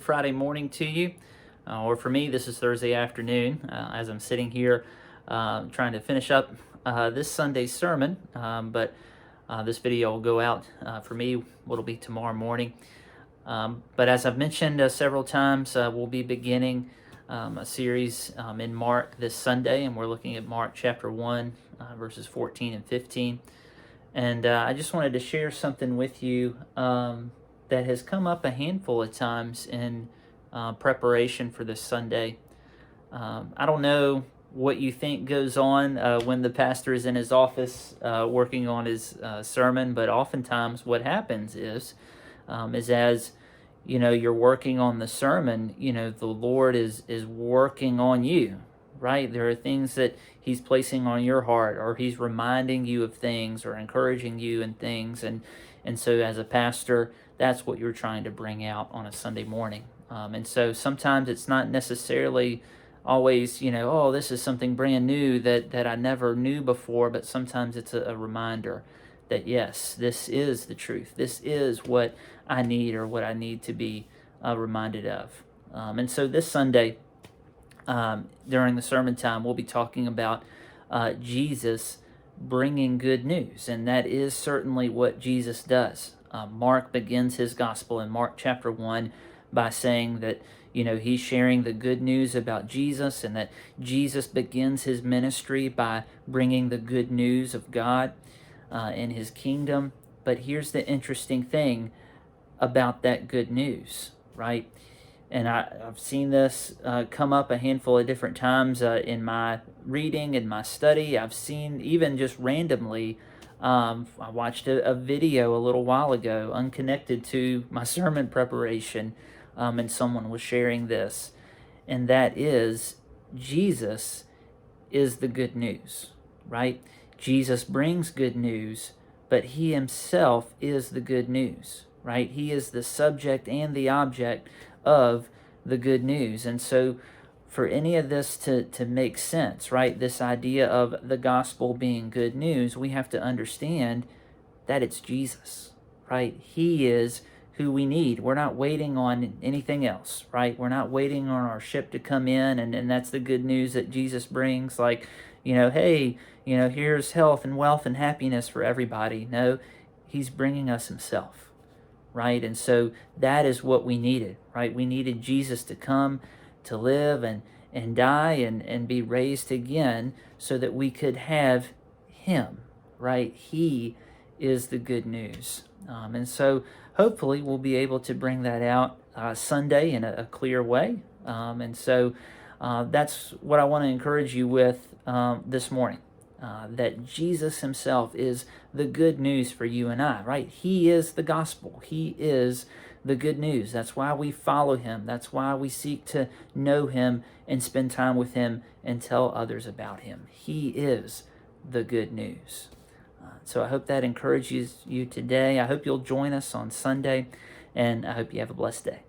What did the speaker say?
Friday morning to you. Or for me, this is Thursday afternoon as I'm sitting here trying to finish up this Sunday's sermon. But this video will go out for me, what'll be tomorrow morning. But as I've mentioned several times, we'll be beginning a series in Mark this Sunday, and we're looking at Mark chapter 1, verses 14 and 15. And I just wanted to share something with you that has come up a handful of times in preparation for this Sunday. I don't know what you think goes on when the pastor is in his office working on his sermon, but oftentimes what happens is as you're working on the sermon, the Lord is working on you, right? There are things that He's placing on your heart, or He's reminding you of things, or encouraging you in things, and so as a pastor, that's what you're trying to bring out on a Sunday morning. And so sometimes it's not necessarily always, oh, this is something brand new that I never knew before, but sometimes it's a reminder that, yes, this is the truth. This is what I need, or what I need to be reminded of. And so this Sunday, during the sermon time, we'll be talking about Jesus bringing good news, and that is certainly what Jesus does. Mark begins his gospel in Mark chapter 1 by saying that he's sharing the good news about Jesus, and that Jesus begins his ministry by bringing the good news of God and His kingdom. But here's the interesting thing about that good news, right? And I've seen this come up a handful of different times in my reading, in my study. I've seen even just randomly, I watched a video a little while ago, unconnected to my sermon preparation, and someone was sharing this, and that is Jesus is the good news, right? Jesus brings good news, but He Himself is the good news, right? He is the subject and the object of the good news. And so for any of this to make sense, right, this idea of the gospel being good news, we have to understand that it's Jesus, right? He is who we need. We're not waiting on anything else, right? We're not waiting on our ship to come in, and that's the good news that Jesus brings, like, hey, here's health and wealth and happiness for everybody. No, He's bringing us Himself, right? And so that is what we needed, right? We needed Jesus to come, to live and die and be raised again so that we could have Him, right? He is the good news. And so hopefully we'll be able to bring that out Sunday in a clear way. And so that's what I want to encourage you with this morning. That Jesus Himself is the good news for you and I, right? He is the gospel. He is the good news. That's why we follow Him. That's why we seek to know Him and spend time with Him and tell others about Him. He is the good news. So I hope that encourages you today. I hope you'll join us on Sunday, and I hope you have a blessed day.